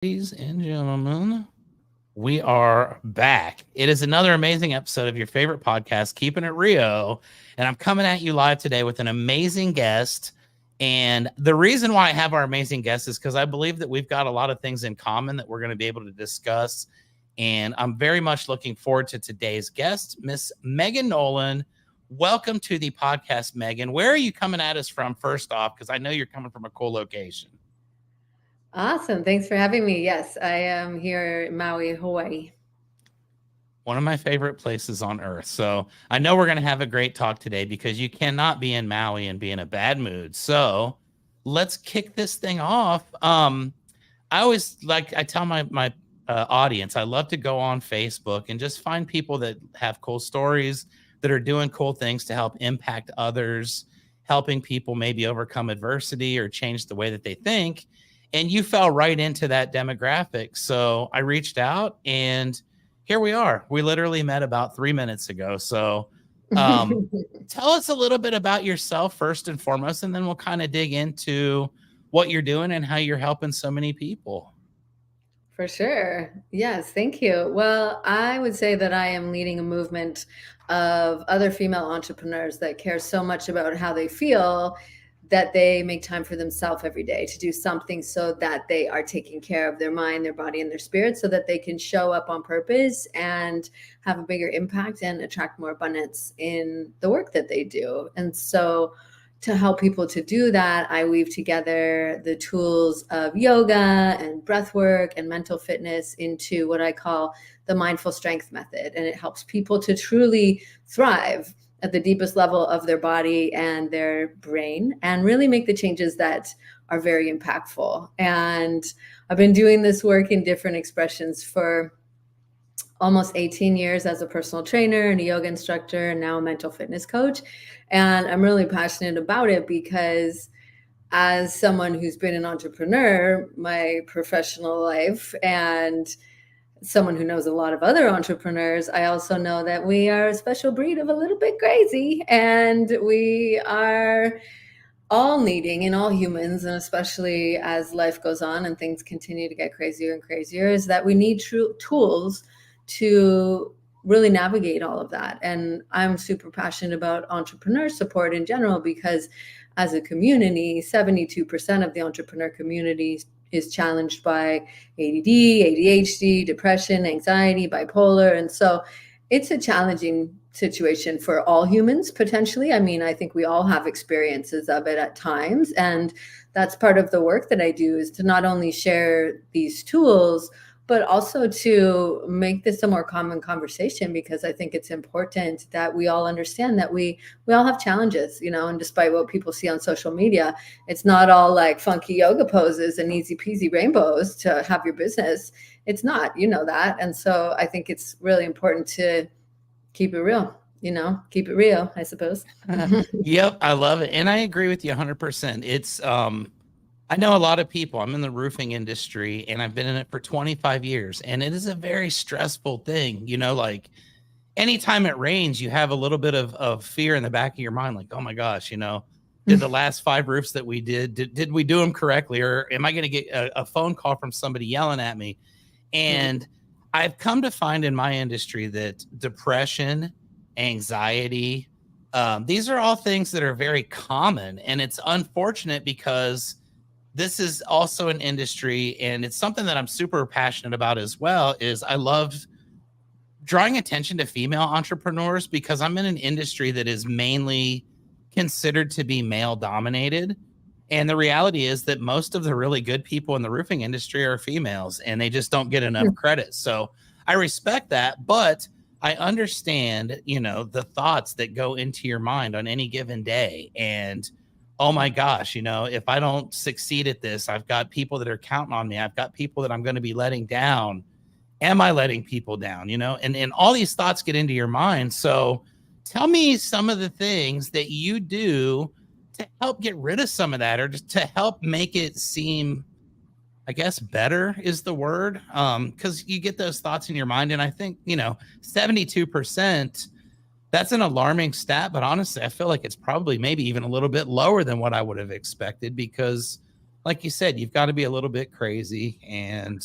Ladies and gentlemen, we are back. It is another amazing episode of your favorite podcast, Keeping It Rio. And I'm coming at you live today with an amazing guest. And the reason why I have our amazing guest is because I believe that we've got a lot of things in common that we're going to be able to discuss. And I'm very much looking forward to today's guest, Miss Megan Nolan. Welcome to the podcast, Megan. Where are you coming at us from, first off? Because I know you're coming from a cool location. Awesome. Thanks for having me. Yes, I am here in Maui, Hawaii. One of my favorite places on earth. So I know we're going to have a great talk today because you cannot be in Maui and be in a bad mood. So let's kick this thing off. I tell my audience, I love to go on Facebook and just find people that have cool stories, that are doing cool things to help impact others, helping people maybe overcome adversity or change the way that they think. And you fell right into that demographic. So I reached out and here we are. We literally met about 3 minutes ago. So um, tell us a little bit about yourself first and foremost, and then we'll kind of dig into what you're doing and how you're helping so many people. For sure. Yes, thank you. Well, I would say that I am leading a movement of other female entrepreneurs that care so much about how they feel that they make time for themselves every day to do something so that they are taking care of their mind, their body, and their spirit so that they can show up on purpose and have a bigger impact and attract more abundance in the work that they do. And so to help people to do that, I weave together the tools of yoga and breath work and mental fitness into what I call the mindful strength method. And it helps people to truly thrive at the deepest level of their body and their brain and really make the changes that are very impactful. And I've been doing this work in different expressions for almost 18 years as a personal trainer and a yoga instructor and now a mental fitness coach. And I'm really passionate about it because as someone who's been an entrepreneur my professional life and someone who knows a lot of other entrepreneurs, I also know that we are a special breed of a little bit crazy, and we are all needing in all humans, and especially as life goes on and things continue to get crazier and crazier, is that we need true tools to really navigate all of that. And I'm super passionate about entrepreneur support in general because as a community, 72% of the entrepreneur community is challenged by ADD, ADHD, depression, anxiety, bipolar. And so it's a challenging situation for all humans potentially. I mean, I think we all have experiences of it at times. And that's part of the work that I do, is to not only share these tools, but also to make this a more common conversation, because I think it's important that we all understand that we all have challenges, and despite what people see on social media, it's not all like funky yoga poses and easy peasy rainbows to have your business. It's not, that. And so I think it's really important to keep it real, keep it real, I suppose. Yep, I love it. And I agree with you 100%. I know a lot of people. I'm in the roofing industry and I've been in it for 25 years, and it is a very stressful thing. Like anytime it rains, you have a little bit of fear in the back of your mind, like, oh my gosh, did the last 5 roofs that we did we do them correctly? Or am I going to get a phone call from somebody yelling at me? And I've come to find in my industry that depression, anxiety, these are all things that are very common. And it's unfortunate because this is also an industry, and it's something that I'm super passionate about as well, is I love drawing attention to female entrepreneurs because I'm in an industry that is mainly considered to be male dominated. And the reality is that most of the really good people in the roofing industry are females, and they just don't get enough credit. So I respect that, but I understand, the thoughts that go into your mind on any given day. And oh my gosh, if I don't succeed at this, I've got people that are counting on me. I've got people that I'm going to be letting down. Am I letting people down? And all these thoughts get into your mind. So tell me some of the things that you do to help get rid of some of that, or just to help make it seem, I guess, better is the word. Because you get those thoughts in your mind. And I think, 72%, that's an alarming stat, but honestly, I feel like it's probably maybe even a little bit lower than what I would have expected, because like you said, you've got to be a little bit crazy, and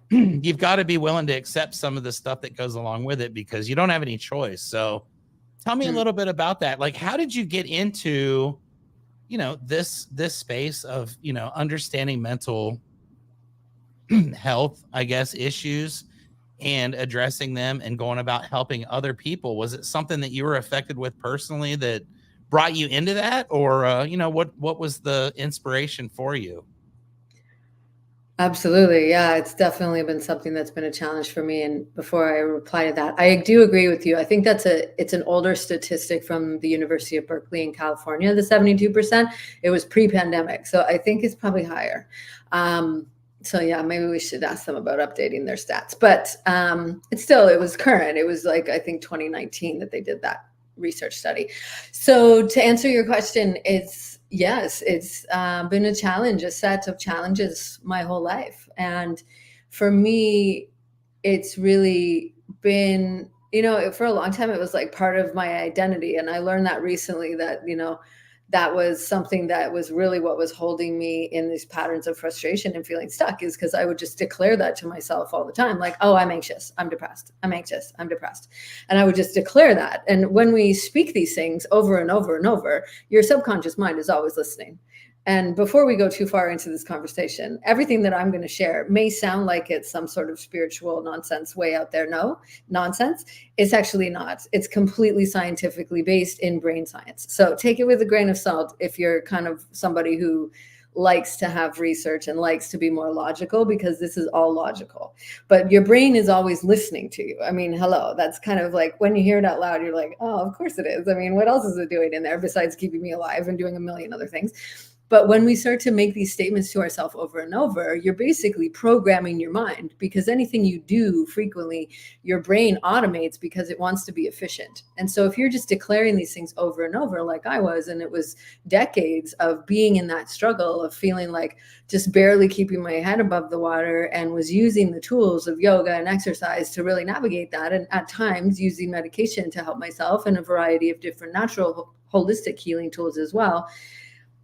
you've got to be willing to accept some of the stuff that goes along with it, because you don't have any choice. So tell me a little bit about that. Like, how did you get into, this space of, understanding mental health, I guess, issues, and addressing them and going about helping other people? Was it something that you were affected with personally that brought you into that? Or, what was the inspiration for you? Absolutely. Yeah, it's definitely been something that's been a challenge for me. And before I reply to that, I do agree with you. I think it's an older statistic from the University of Berkeley in California, the 72%. It was pre-pandemic. So I think it's probably higher. So yeah, maybe we should ask them about updating their stats. But it was current. It was like, I think 2019 that they did that research study. So to answer your question, yes, it's been a challenge, a set of challenges my whole life. And for me, it's really been, for a long time, it was like part of my identity. And I learned that recently that, that was something that was really what was holding me in these patterns of frustration and feeling stuck, is because I would just declare that to myself all the time. Like, oh, I'm anxious, I'm depressed, I'm anxious, I'm depressed. And I would just declare that. And when we speak these things over and over and over, your subconscious mind is always listening. And before we go too far into this conversation, everything that I'm going to share may sound like it's some sort of spiritual nonsense way out there. No, nonsense. It's actually not. It's completely scientifically based in brain science. So take it with a grain of salt if you're kind of somebody who likes to have research and likes to be more logical, because this is all logical. But your brain is always listening to you. I mean, hello, that's kind of like when you hear it out loud, you're like, oh, of course it is. I mean, what else is it doing in there besides keeping me alive and doing a million other things? But when we start to make these statements to ourselves over and over, you're basically programming your mind, because anything you do frequently, your brain automates because it wants to be efficient. And so if you're just declaring these things over and over, like I was, and it was decades of being in that struggle of feeling like just barely keeping my head above the water, and was using the tools of yoga and exercise to really navigate that. And at times using medication to help myself, and a variety of different natural holistic healing tools as well.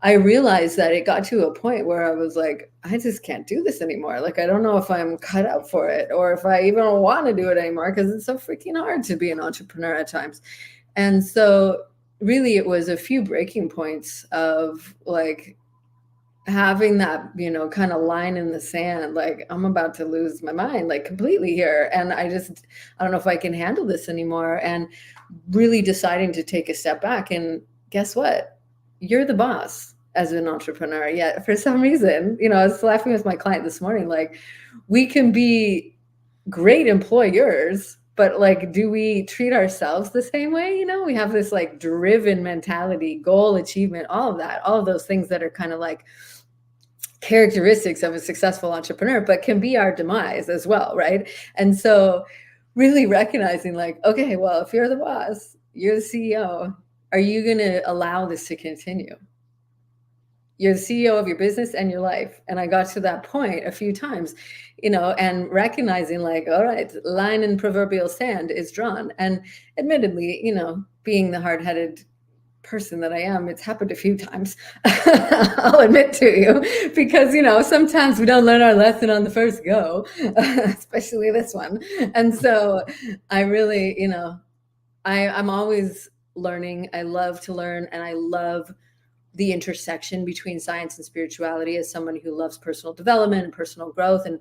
I realized that it got to a point where I was like, I just can't do this anymore. Like, I don't know if I'm cut out for it, or if I even want to do it anymore, because it's so freaking hard to be an entrepreneur at times. And so really it was a few breaking points of like having that, kind of line in the sand, like I'm about to lose my mind, like completely here. And I don't know if I can handle this anymore. And really deciding to take a step back. And guess what? You're the boss as an entrepreneur. Yet for some reason, I was laughing with my client this morning, like we can be great employers, but like, do we treat ourselves the same way? We have this like driven mentality, goal achievement, all of those things that are kind of like characteristics of a successful entrepreneur, but can be our demise as well, right? And so really recognizing like, okay, well, if you're the boss, you're the CEO, are you going to allow this to continue? You're the CEO of your business and your life. And I got to that point a few times, and recognizing like, all right, line in proverbial sand is drawn. And admittedly, being the hard-headed person that I am, it's happened a few times. I'll admit to you, because, sometimes we don't learn our lesson on the first go, especially this one. And so I really, I'm always learning. I love to learn, and I love the intersection between science and spirituality as someone who loves personal development and personal growth. And,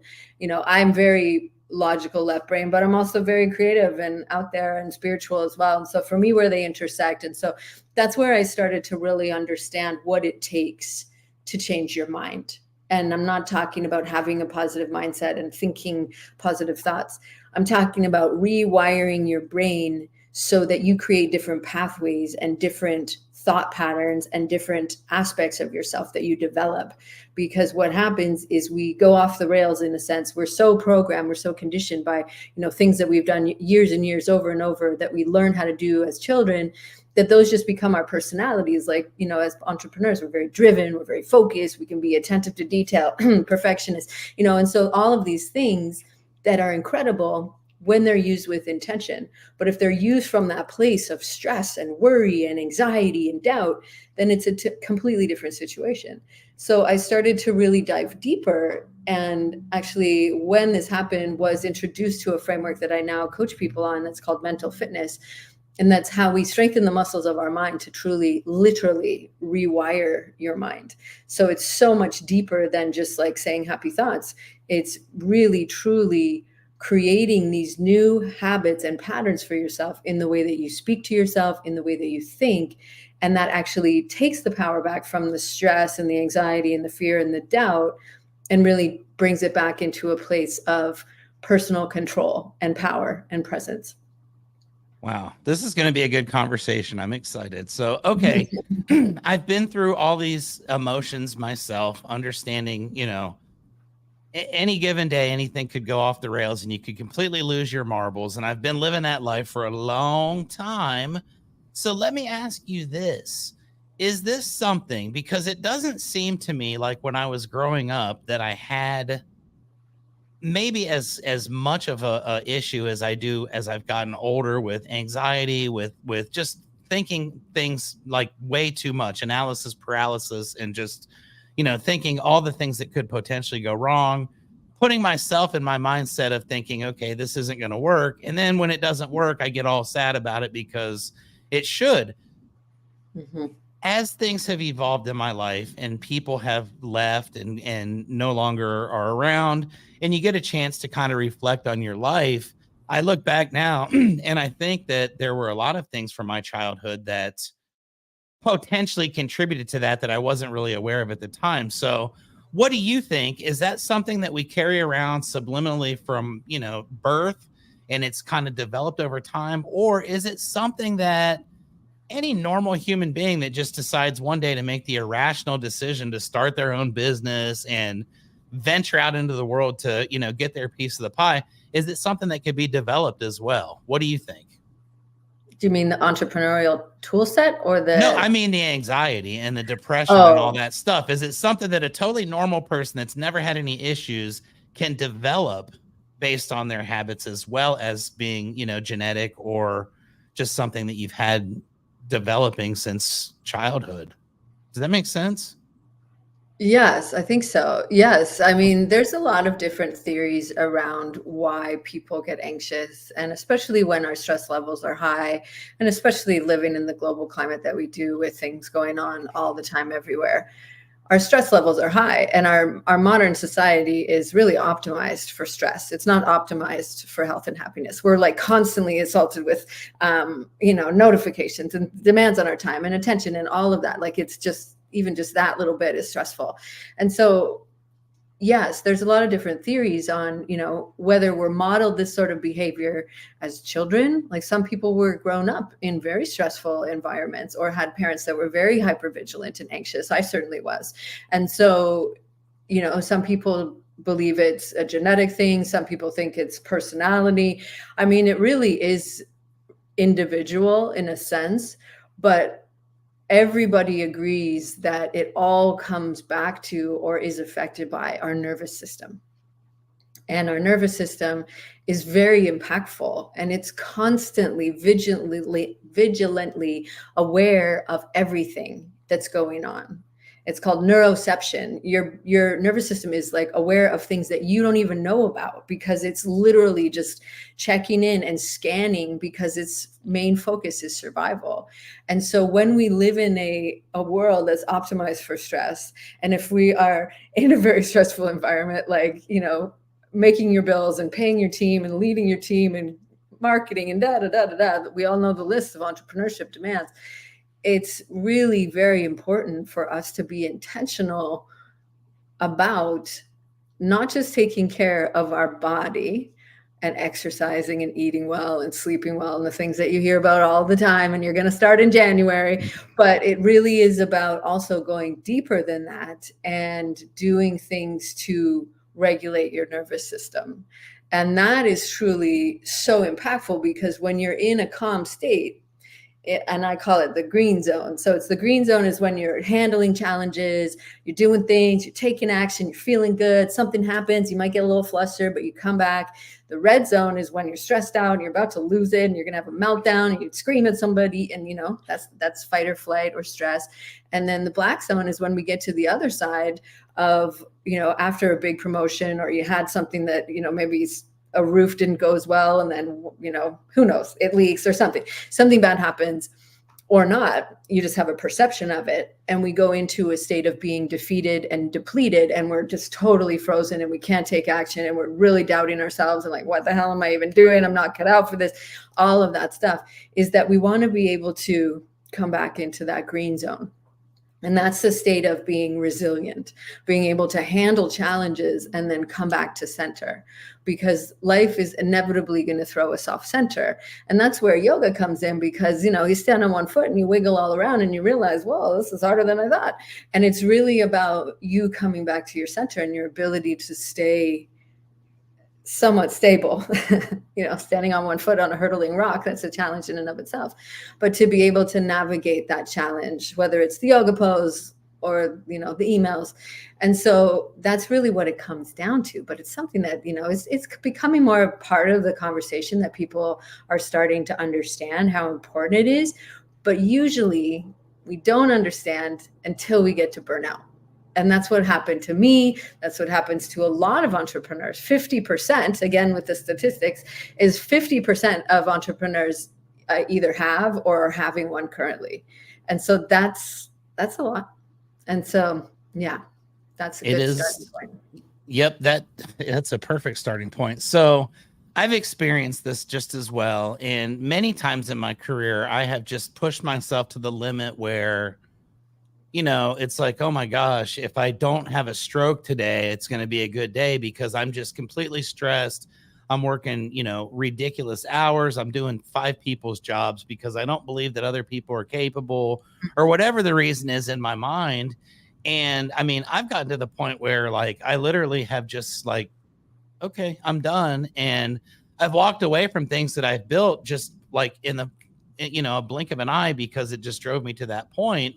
I'm very logical left brain, but I'm also very creative and out there and spiritual as well. And so for me, where they intersect. And so that's where I started to really understand what it takes to change your mind. And I'm not talking about having a positive mindset and thinking positive thoughts. I'm talking about rewiring your brain so that you create different pathways and different thought patterns and different aspects of yourself that you develop. Because what happens is we go off the rails in a sense. We're so programmed, we're so conditioned by, things that we've done years and years over and over that we learn how to do as children, that those just become our personalities. Like, as entrepreneurs, we're very driven, we're very focused, we can be attentive to detail, perfectionist, and so all of these things that are incredible, when they're used with intention. But if they're used from that place of stress and worry and anxiety and doubt, then it's a completely different situation. So I started to really dive deeper. And actually, when this happened, was introduced to a framework that I now coach people on that's called mental fitness. And that's how we strengthen the muscles of our mind to truly, literally rewire your mind. So it's so much deeper than just like saying happy thoughts. It's really, truly creating these new habits and patterns for yourself in the way that you speak to yourself, in the way that you think. And that actually takes the power back from the stress and the anxiety and the fear and the doubt, and really brings it back into a place of personal control and power and presence. Wow, this is going to be a good conversation. I'm excited. So, okay, I've been through all these emotions myself, understanding, any given day, anything could go off the rails and you could completely lose your marbles. And I've been living that life for a long time. So, let me ask you this. Is this something, because it doesn't seem to me like when I was growing up that I had maybe as much of a issue as I do as I've gotten older, with anxiety, with just thinking things like way too much, analysis paralysis, and just thinking all the things that could potentially go wrong, putting myself in my mindset of thinking, okay, this isn't going to work, and then when it doesn't work, I get all sad about it because it should. Mm-hmm. As things have evolved in my life and people have left and no longer are around, and you get a chance to kind of reflect on your life, I look back now and I think that there were a lot of things from my childhood that potentially contributed to that I wasn't really aware of at the time. So what do you think? Is that something that we carry around subliminally from birth, and it's kind of developed over time, or is it something that any normal human being that just decides one day to make the irrational decision to start their own business and venture out into the world to, get their piece of the pie, is it something that could be developed as well? What do you think? Do you mean the entrepreneurial tool set or No, the? I mean the anxiety and the depression and all Oh, that stuff. Is it something that a totally normal person that's never had any issues can develop based on their habits, as well as being, genetic, or just something that you've had developing since childhood? Does that make sense? yes, I think so. Yes. I mean, there's a lot of different theories around why people get anxious, and especially when our stress levels are high, and especially living in the global climate that we do with things going on all the time everywhere. Our stress levels are high, and our modern society is really optimized for stress. It's not optimized for health and happiness. We're like constantly assaulted with notifications and demands on our time and attention and all of that. Like, it's just, even just that little bit is stressful. And so yes, there's a lot of different theories on, whether we're modeled this sort of behavior as children. Like, some people were grown up in very stressful environments or had parents that were very hypervigilant and anxious. I certainly was. And so, some people believe it's a genetic thing. Some people think it's personality. I mean, it really is individual in a sense, but everybody agrees that it all comes back to or is affected by our nervous system. And our nervous system is very impactful, and it's constantly vigilantly aware of everything that's going on. It's called neuroception. Your nervous system is like aware of things that you don't even know about, because it's literally just checking in and scanning, because its main focus is survival. And so when we live in a world that's optimized for stress, and if we are in a very stressful environment, like, making your bills and paying your team and leading your team and marketing and da da da da da, we all know the list of entrepreneurship demands. It's really very important for us to be intentional about not just taking care of our body and exercising and eating well and sleeping well and the things that you hear about all the time and you're going to start in January, but it really is about also going deeper than that and doing things to regulate your nervous system. And that is truly so impactful, because when you're in a calm state, and I call it the green zone. So it's the green zone is when you're handling challenges, you're doing things, you're taking action, you're feeling good. Something happens, you might get a little flustered, but you come back. The red zone is when you're stressed out and you're about to lose it and you're going to have a meltdown and you scream at somebody, and that's fight or flight or stress. And then the black zone is when we get to the other side of, after a big promotion, or you had something that, maybe a roof didn't go as well, and then, who knows, it leaks or something bad happens, or not, you just have a perception of it, and we go into a state of being defeated and depleted, and we're just totally frozen and we can't take action, and we're really doubting ourselves and like, what the hell am I even doing? I'm not cut out for this. All of that stuff is that we want to be able to come back into that green zone. And that's the state of being resilient, being able to handle challenges and then come back to center, because life is inevitably going to throw us off center. And that's where yoga comes in, because, you stand on one foot and you wiggle all around and you realize, whoa, this is harder than I thought. And it's really about you coming back to your center and your ability to stay somewhat stable, standing on one foot on a hurtling rock, that's a challenge in and of itself. But to be able to navigate that challenge, whether it's the yoga pose or, the emails. And so that's really what it comes down to. But it's something that, it's becoming more a part of the conversation, that people are starting to understand how important it is. But usually we don't understand until we get to burnout. And that's what happened to me. That's what happens to a lot of entrepreneurs. 50%, again, with the statistics, is 50% of entrepreneurs either have or are having one currently. And so that's a lot. And so, yeah, that's a good starting point. Yep, that's a perfect starting point. So I've experienced this just as well. And many times in my career, I have just pushed myself to the limit where, it's like, oh my gosh, if I don't have a stroke today, it's going to be a good day, because I'm just completely stressed. I'm working, ridiculous hours. I'm doing 5 people's jobs because I don't believe that other people are capable, or whatever the reason is in my mind. And I mean, I've gotten to the point where, like, I literally have just like, okay, I'm done. And I've walked away from things that I've built just like in a blink of an eye, because it just drove me to that point.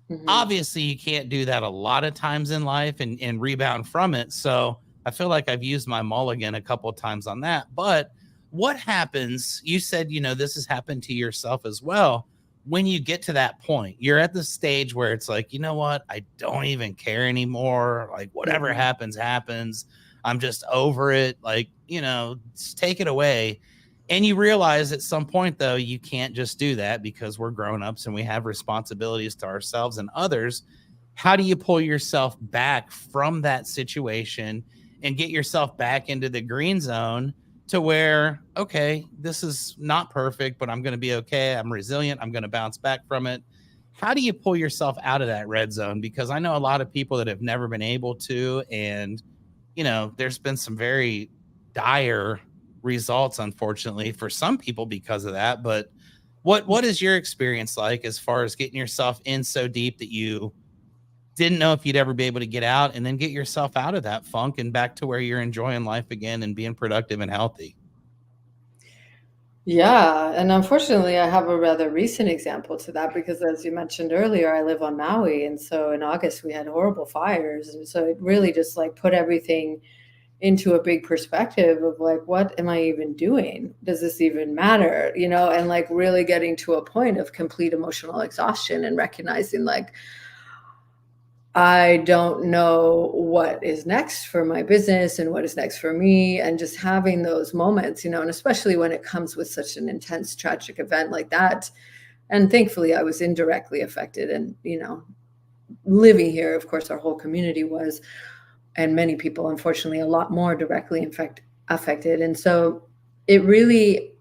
Mm-hmm. Obviously, you can't do that a lot of times in life and rebound from it. So I feel like I've used my mulligan a couple of times on that. But what happens? You said, this has happened to yourself as well. When you get to that point, you're at the stage where it's like, you know what? I don't even care anymore. Like, whatever Mm-hmm. happens. I'm just over it. Like, just take it away. And you realize at some point, though, you can't just do that, because we're grown-ups and we have responsibilities to ourselves and others. How do you pull yourself back from that situation and get yourself back into the green zone to where, okay, this is not perfect, but I'm going to be okay. I'm resilient. I'm going to bounce back from it. How do you pull yourself out of that red zone? Because I know a lot of people that have never been able to, and, there's been some very dire results, unfortunately, for some people because of that. But what is your experience like as far as getting yourself in so deep that you didn't know if you'd ever be able to get out, and then get yourself out of that funk and back to where you're enjoying life again and being productive and healthy? Yeah, and unfortunately, I have a rather recent example to that, because, as you mentioned earlier, I live on Maui, and so in August we had horrible fires, and so it really just like put everything into a big perspective of like, what am I even doing? Does this even matter? And like really getting to a point of complete emotional exhaustion and recognizing like, I don't know what is next for my business and what is next for me, and just having those moments, and especially when it comes with such an intense, tragic event like that. And thankfully, I was indirectly affected, and, living here, of course, our whole community was, and many people, unfortunately, a lot more directly affected. And so it really,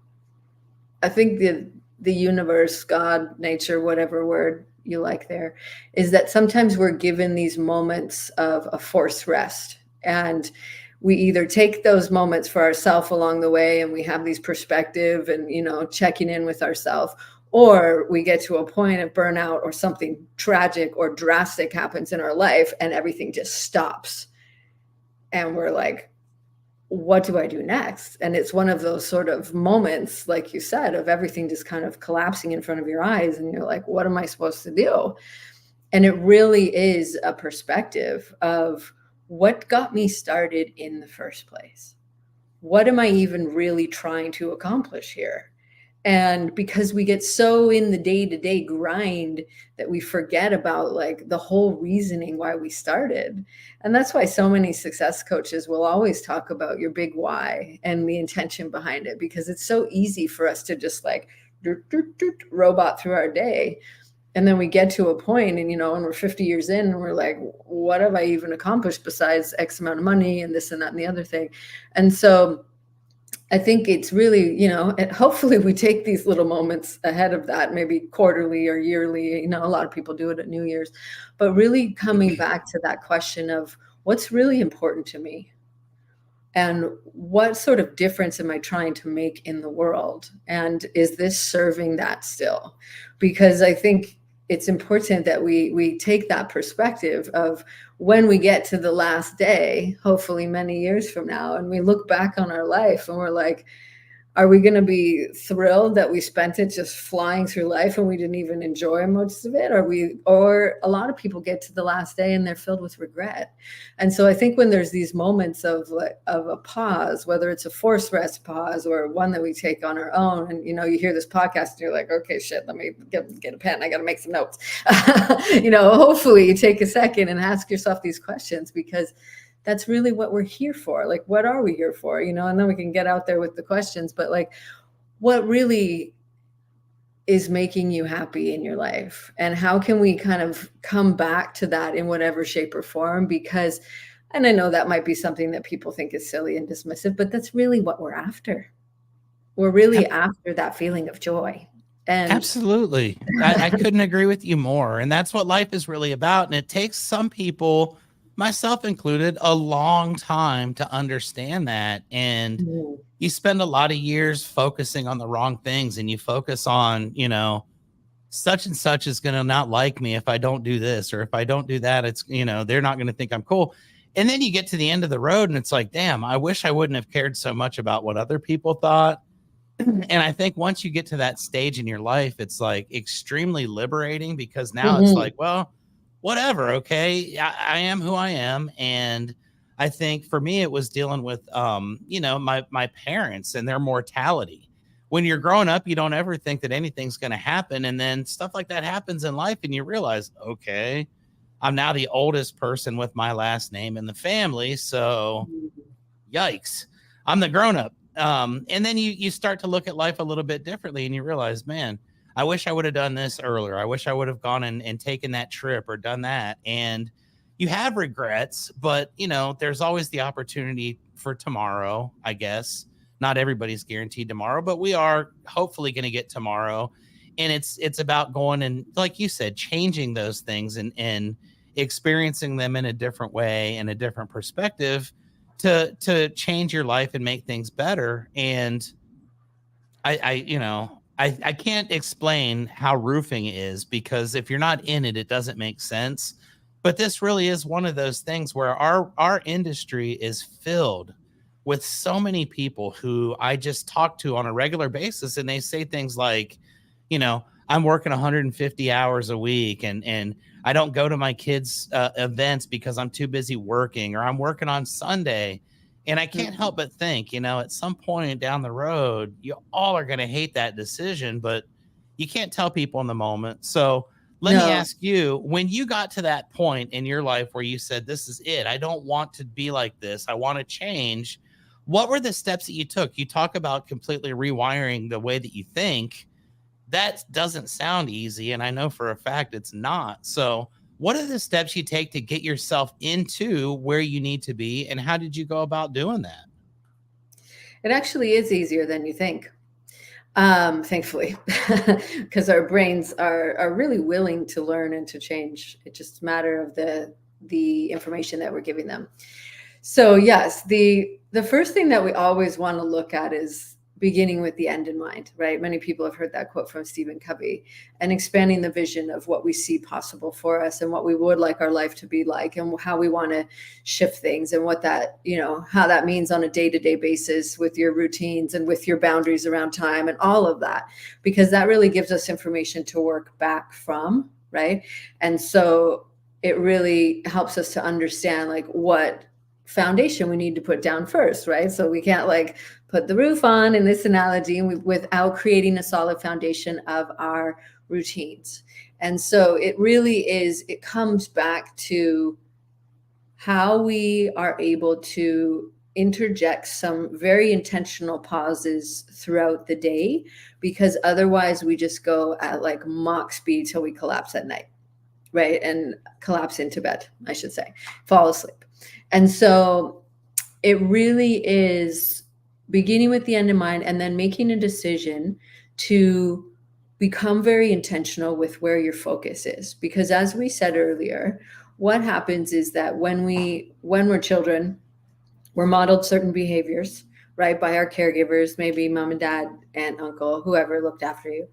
I think the universe, God, nature, whatever word you like there, is that sometimes we're given these moments of a forced rest, and we either take those moments for ourselves along the way, and we have these perspective and, checking in with ourselves, or we get to a point of burnout or something tragic or drastic happens in our life and everything just stops. And we're like, what do I do next? And it's one of those sort of moments, like you said, of everything just kind of collapsing in front of your eyes. And you're like, what am I supposed to do? And it really is a perspective of what got me started in the first place. What am I even really trying to accomplish here? And because we get so in the day-to-day grind that we forget about like the whole reasoning why we started. And that's why so many success coaches will always talk about your big why and the intention behind it, because it's so easy for us to just like robot through our day. And then we get to a point and, and we're 50 years in and we're like, what have I even accomplished besides X amount of money and this and that and the other thing? And so I think it's really, and hopefully we take these little moments ahead of that, maybe quarterly or yearly. A lot of people do it at New Year's, but really coming back to that question of what's really important to me and what sort of difference am I trying to make in the world? And is this serving that still? Because I think it's important that we take that perspective of when we get to the last day, hopefully many years from now, and we look back on our life and we're like, are we going to be thrilled that we spent it just flying through life and we didn't even enjoy most of it? Or a lot of people get to the last day and they're filled with regret. And so I think when there's these moments of a pause, whether it's a forced rest pause or one that we take on our own, and you hear this podcast and you're like, okay, shit, let me get a pen. I got to make some notes. Hopefully you take a second and ask yourself these questions, because that's really what we're here for. Like, what are we here for? And then we can get out there with the questions, but like, what really is making you happy in your life? And how can we kind of come back to that in whatever shape or form? Because, and I know that might be something that people think is silly and dismissive, but that's really what we're after. We're really after that feeling of joy. And absolutely. I couldn't agree with you more. And that's what life is really about. And it takes some people, myself included, a long time to understand that. And you spend a lot of years focusing on the wrong things, and you focus on, such and such is going to not like me if I don't do this, or if I don't do that, it's, they're not going to think I'm cool. And then you get to the end of the road and it's like, damn, I wish I wouldn't have cared so much about what other people thought. And I think once you get to that stage in your life, it's like extremely liberating, because now it's like, well, whatever. Okay. I am who I am. And I think for me, it was dealing with, my parents and their mortality. When you're growing up, you don't ever think that anything's going to happen. And then stuff like that happens in life and you realize, okay, I'm now the oldest person with my last name in the family. So yikes, I'm the grown up. And then you start to look at life a little bit differently and you realize, man, I wish I would have done this earlier. I wish I would have gone and taken that trip or done that. And you have regrets, but there's always the opportunity for tomorrow, I guess. Not everybody's guaranteed tomorrow, but we are hopefully going to get tomorrow. And it's about going and, like you said, changing those things and experiencing them in a different way and a different perspective to change your life and make things better. And I can't explain how roofing is, because if you're not in it, it doesn't make sense. But this really is one of those things where our industry is filled with so many people who I just talk to on a regular basis, and they say things like, I'm working 150 hours a week and I don't go to my kids' events because I'm too busy working, or I'm working on Sunday. And I can't help but think, at some point down the road, you all are going to hate that decision, but you can't tell people in the moment. So let me ask you, when you got to that point in your life where you said, this is it, I don't want to be like this, I want to change, what were the steps that you took? You talk about completely rewiring the way that you think. That doesn't sound easy. And I know for a fact it's not. So what are the steps you take to get yourself into where you need to be? And how did you go about doing that? It actually is easier than you think. Thankfully, because our brains are really willing to learn and to change. It's just a matter of the information that we're giving them. So yes, the first thing that we always want to look at is beginning with the end in mind, right? Many people have heard that quote from Stephen Covey, and expanding the vision of what we see possible for us and what we would like our life to be like and how we want to shift things and what that, how that means on a day-to-day basis with your routines and with your boundaries around time and all of that, because that really gives us information to work back from, right? And so it really helps us to understand like what foundation we need to put down first, right? So we can't like put the roof on in this analogy without creating a solid foundation of our routines. And so it really is, it comes back to how we are able to interject some very intentional pauses throughout the day, because otherwise we just go at like Mach speed till we collapse at night, right? And collapse into bed, I should say, fall asleep. And so it really is beginning with the end in mind and then making a decision to become very intentional with where your focus is. Because as we said earlier, what happens is that when we're children, we're modeled certain behaviors, right, by our caregivers, maybe mom and dad, aunt, uncle, whoever looked after you.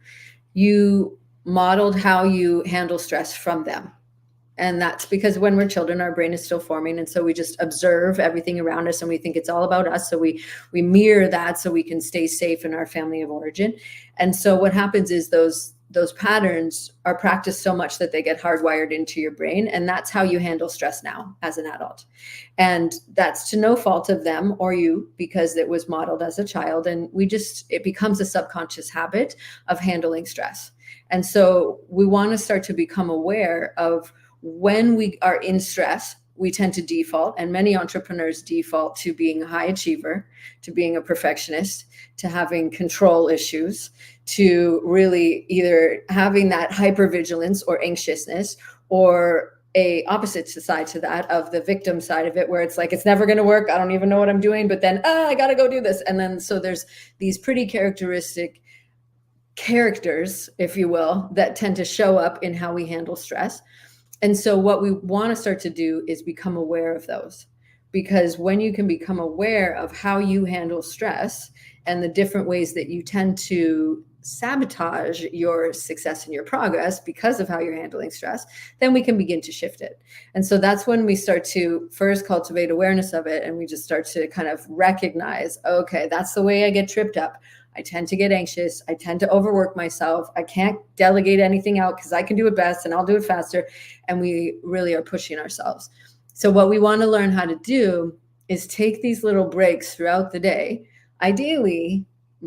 You modeled how you handle stress from them. And that's because when we're children, our brain is still forming. And so we just observe everything around us and we think it's all about us. So we mirror that so we can stay safe in our family of origin. And so what happens is those patterns are practiced so much that they get hardwired into your brain. And that's how you handle stress now as an adult. And that's to no fault of them or you, because it was modeled as a child. And it becomes a subconscious habit of handling stress. And so we want to start to become aware of when we are in stress, we tend to default, and many entrepreneurs default to being a high achiever, to being a perfectionist, to having control issues, to really either having that hypervigilance or anxiousness, or a opposite side to that of the victim side of it, where it's like, it's never going to work. I don't even know what I'm doing, but then, I got to go do this. And then, so there's these pretty characteristic characters, if you will, that tend to show up in how we handle stress. And so what we want to start to do is become aware of those, because when you can become aware of how you handle stress and the different ways that you tend to sabotage your success and your progress because of how you're handling stress, then we can begin to shift it. And so that's when we start to first cultivate awareness of it. And we just start to kind of recognize, okay, that's the way I get tripped up. I tend to get anxious. I tend to overwork myself. I can't delegate anything out because I can do it best and I'll do it faster. And we really are pushing ourselves. So what we want to learn how to do is take these little breaks throughout the day, ideally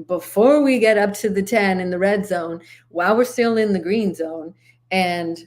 before we get up to the 10 in the red zone, while we're still in the green zone, and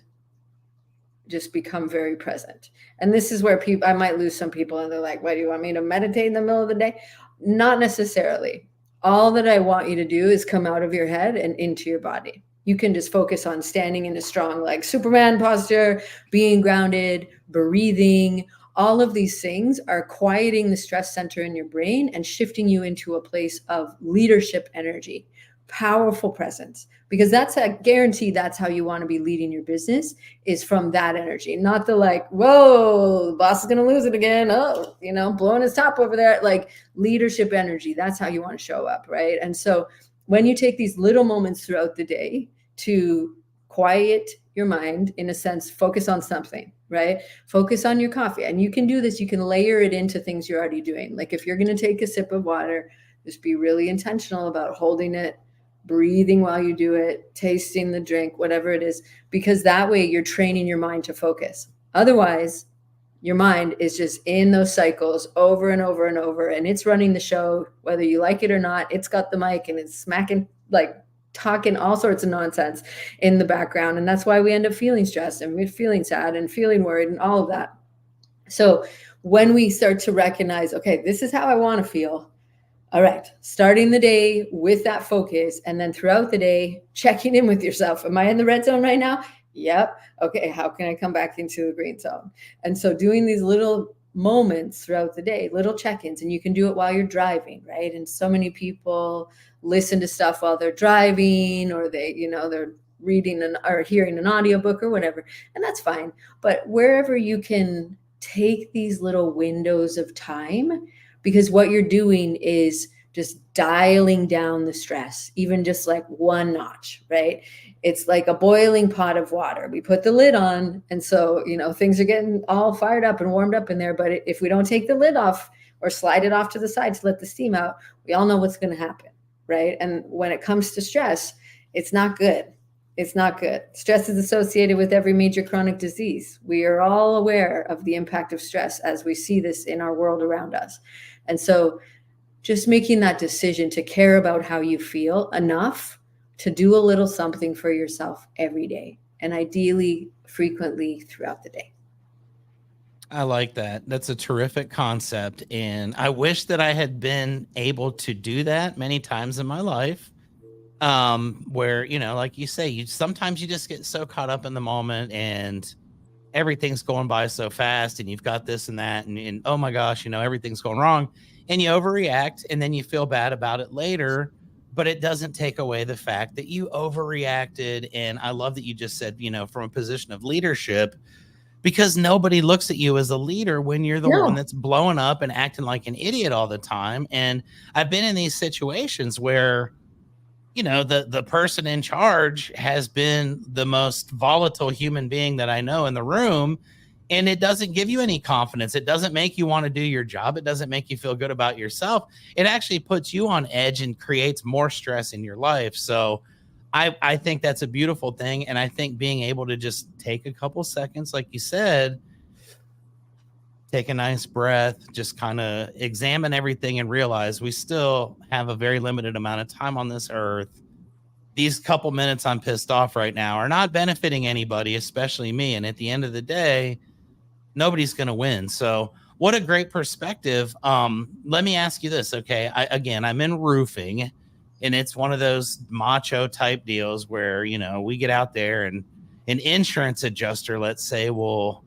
just become very present. And this is where I might lose some people and they're like, "What, do you want me to meditate in the middle of the day?" Not necessarily. All that I want you to do is come out of your head and into your body. You can just focus on standing in a strong, like Superman posture, being grounded, breathing. All of these things are quieting the stress center in your brain and shifting you into a place of leadership energy, powerful presence, because that's a guarantee. That's how you want to be leading your business, is from that energy, not the like, whoa, the boss is going to lose it again. Oh, blowing his top over there. Like leadership energy. That's how you want to show up. Right. And so when you take these little moments throughout the day to quiet your mind, in a sense, focus on something, right? Focus on your coffee. And you can do this. You can layer it into things you're already doing. Like if you're going to take a sip of water, just be really intentional about holding it, breathing while you do it, tasting the drink, whatever it is, because that way you're training your mind to focus. Otherwise, your mind is just in those cycles over and over and over, and it's running the show, whether you like it or not. It's got the mic and it's smacking, like talking all sorts of nonsense in the background. And that's why we end up feeling stressed and we're feeling sad and feeling worried and all of that. So when we start to recognize, okay, this is how I want to feel. All right, starting the day with that focus, and then throughout the day, checking in with yourself. Am I in the red zone right now? Yep. Okay, how can I come back into the green zone? And so doing these little moments throughout the day, little check-ins, and you can do it while you're driving, right? And so many people listen to stuff while they're driving, or they're reading or hearing an audiobook or whatever, and that's fine. But wherever you can take these little windows of time, because what you're doing is just dialing down the stress, even just like one notch, right? It's like a boiling pot of water. We put the lid on, and so, things are getting all fired up and warmed up in there. But if we don't take the lid off or slide it off to the side to let the steam out, we all know what's going to happen, right? And when it comes to stress, it's not good. It's not good. Stress is associated with every major chronic disease. We are all aware of the impact of stress as we see this in our world around us. And so just making that decision to care about how you feel enough to do a little something for yourself every day, and ideally frequently throughout the day. I like that. That's a terrific concept. And I wish that I had been able to do that many times in my life. Where, like you say, sometimes you just get so caught up in the moment and everything's going by so fast and you've got this and that. And oh my gosh, everything's going wrong and you overreact and then you feel bad about it later, but it doesn't take away the fact that you overreacted. And I love that you just said, from a position of leadership, because nobody looks at you as a leader when you're the one No. that's blowing up and acting like an idiot all the time. And I've been in these situations where, the person in charge has been the most volatile human being that I know in the room. And it doesn't give you any confidence. It doesn't make you want to do your job. It doesn't make you feel good about yourself. It actually puts you on edge and creates more stress in your life. So I think that's a beautiful thing. And I think being able to just take a couple seconds, like you said, take a nice breath, just kind of examine everything and realize we still have a very limited amount of time on this earth. These couple minutes I'm pissed off right now are not benefiting anybody, especially me. And at the end of the day, nobody's going to win. So what a great perspective. Let me ask you this. Okay. I'm in roofing and it's one of those macho type deals where, we get out there and an insurance adjuster, let's say, will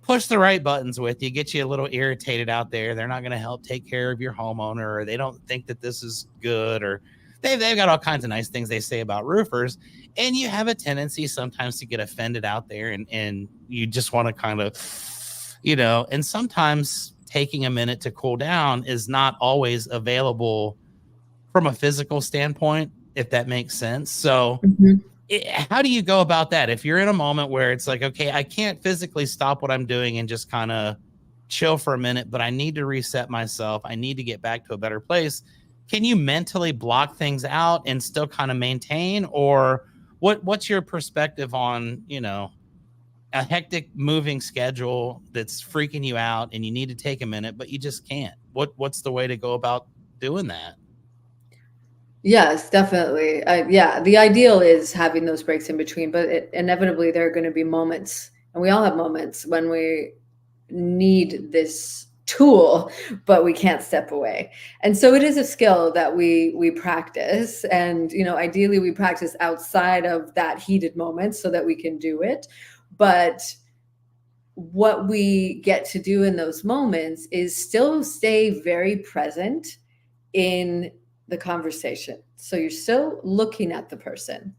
push the right buttons with you, get you a little irritated out there. They're not going to help take care of your homeowner, or they don't think that this is good, or they've got all kinds of nice things they say about roofers. And you have a tendency sometimes to get offended out there and you just want to kind of, and sometimes taking a minute to cool down is not always available from a physical standpoint, if that makes sense. So how do you go about that? If you're in a moment where it's like, okay, I can't physically stop what I'm doing and just kind of chill for a minute, but I need to reset myself. I need to get back to a better place. Can you mentally block things out and still kind of maintain? Or what's your perspective on, a hectic moving schedule that's freaking you out and you need to take a minute, but you just can't? What's the way to go about doing that? Yes, definitely. The ideal is having those breaks in between, but inevitably there are going to be moments, and we all have moments when we need this tool, but we can't step away. And so it is a skill that we practice, and ideally we practice outside of that heated moment so that we can do it. But what we get to do in those moments is still stay very present in the conversation. So you're still looking at the person,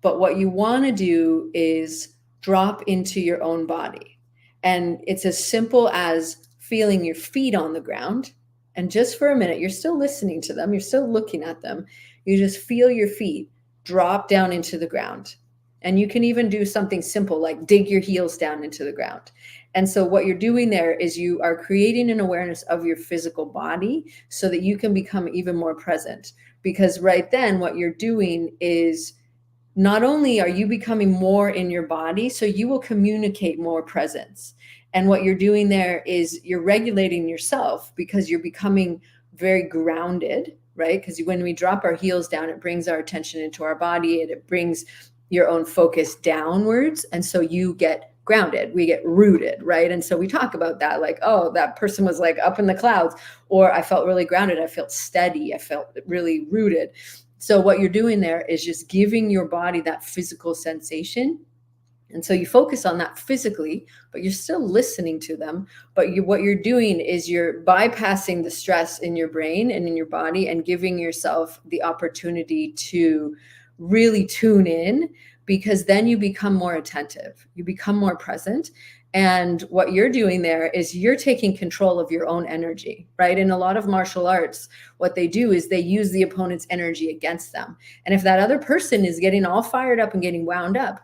but what you want to do is drop into your own body. And it's as simple as feeling your feet on the ground. And just for a minute, you're still listening to them. You're still looking at them. You just feel your feet drop down into the ground. And you can even do something simple like dig your heels down into the ground. And so what you're doing there is you are creating an awareness of your physical body so that you can become even more present. Because right then what you're doing is not only are you becoming more in your body, so you will communicate more presence. And what you're doing there is you're regulating yourself because you're becoming very grounded, right? Because when we drop our heels down, it brings our attention into our body and it brings your own focus downwards. And so you get grounded, we get rooted, right? And so we talk about that, like, oh, that person was like up in the clouds, or I felt really grounded, I felt steady, I felt really rooted. So what you're doing there is just giving your body that physical sensation. And so you focus on that physically, but you're still listening to them. But what you're doing is you're bypassing the stress in your brain and in your body and giving yourself the opportunity to really tune in, because then you become more attentive, you become more present. And what you're doing there is you're taking control of your own energy, right? In a lot of martial arts, what they do is they use the opponent's energy against them. And if that other person is getting all fired up and getting wound up,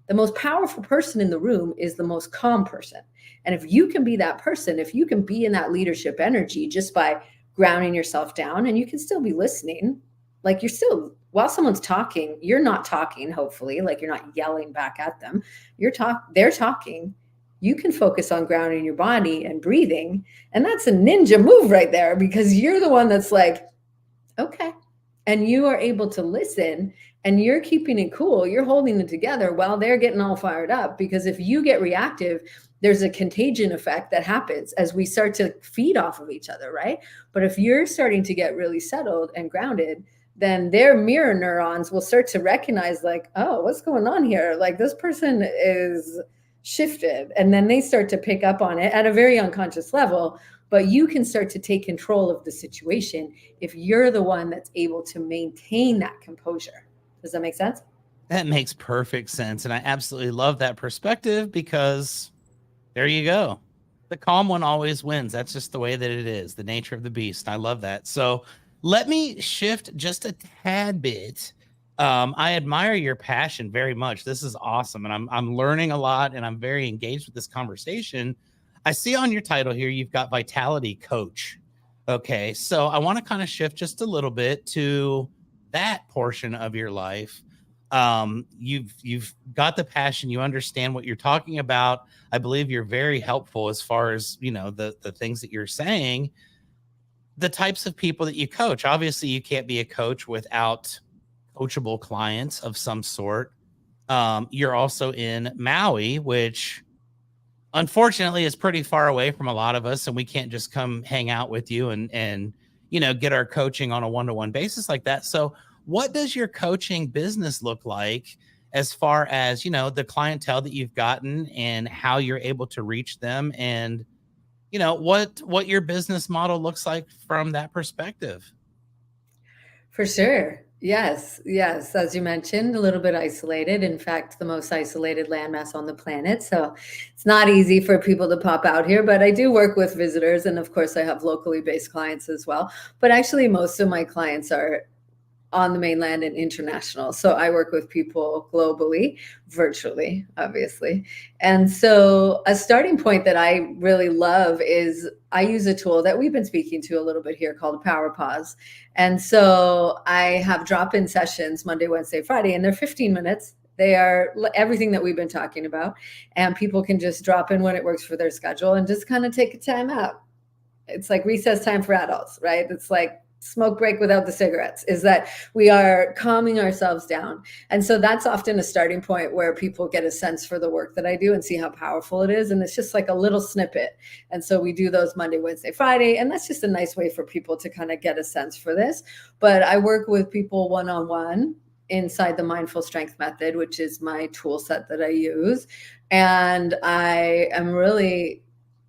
the most powerful person in the room is the most calm person. And if you can be that person, if you can be in that leadership energy just by grounding yourself down, and you can still be listening, like you're still, while someone's talking, you're not talking, hopefully, like you're not yelling back at them. They're talking. You can focus on grounding your body and breathing. And that's a ninja move right there, because you're the one that's like, okay. And you are able to listen, and you're keeping it cool. You're holding it together while they're getting all fired up. Because if you get reactive, there's a contagion effect that happens as we start to feed off of each other, right? But if you're starting to get really settled and grounded, then their mirror neurons will start to recognize, like, oh, what's going on here? Like, this person is shifted. And then they start to pick up on it at a very unconscious level. But you can start to take control of the situation if you're the one that's able to maintain that composure. Does that make sense? That makes perfect sense. And I absolutely love that perspective, because there you go. The calm one always wins. That's just the way that it is, the nature of the beast. I love that. So let me shift just a tad bit. I admire your passion very much. This is awesome. And I'm learning a lot, and I'm very engaged with this conversation. I see on your title here, you've got Vitality Coach. Okay. So I want to kind of shift just a little bit to that portion of your life. You've got the passion, you understand what you're talking about. I believe you're very helpful as far as, the things that you're saying, the types of people that you coach. Obviously you can't be a coach without coachable clients of some sort. You're also in Maui, which unfortunately is pretty far away from a lot of us, and we can't just come hang out with you and get our coaching on a one-to-one basis like that. So what does your coaching business look like as far as, the clientele that you've gotten and how you're able to reach them, and, what your business model looks like from that perspective? For sure. Yes. Yes. As you mentioned, a little bit isolated. In fact, the most isolated landmass on the planet. So it's not easy for people to pop out here, but I do work with visitors. And of course, I have locally based clients as well. But actually, most of my clients are on the mainland and international. So I work with people globally, virtually, obviously. And so a starting point that I really love is I use a tool that we've been speaking to a little bit here called Power Pause. And so I have drop-in sessions Monday, Wednesday, Friday, and they're 15 minutes. They are everything that we've been talking about. And people can just drop in when it works for their schedule and just kind of take a time out. It's like recess time for adults, right? It's like smoke break without the cigarettes, is that we are calming ourselves down. And so that's often a starting point where people get a sense for the work that I do and see how powerful it is. And it's just like a little snippet. And so we do those Monday, Wednesday, Friday. And that's just a nice way for people to kind of get a sense for this. But I work with people one-on-one inside the mindful strength method, which is my tool set that I use. And I am really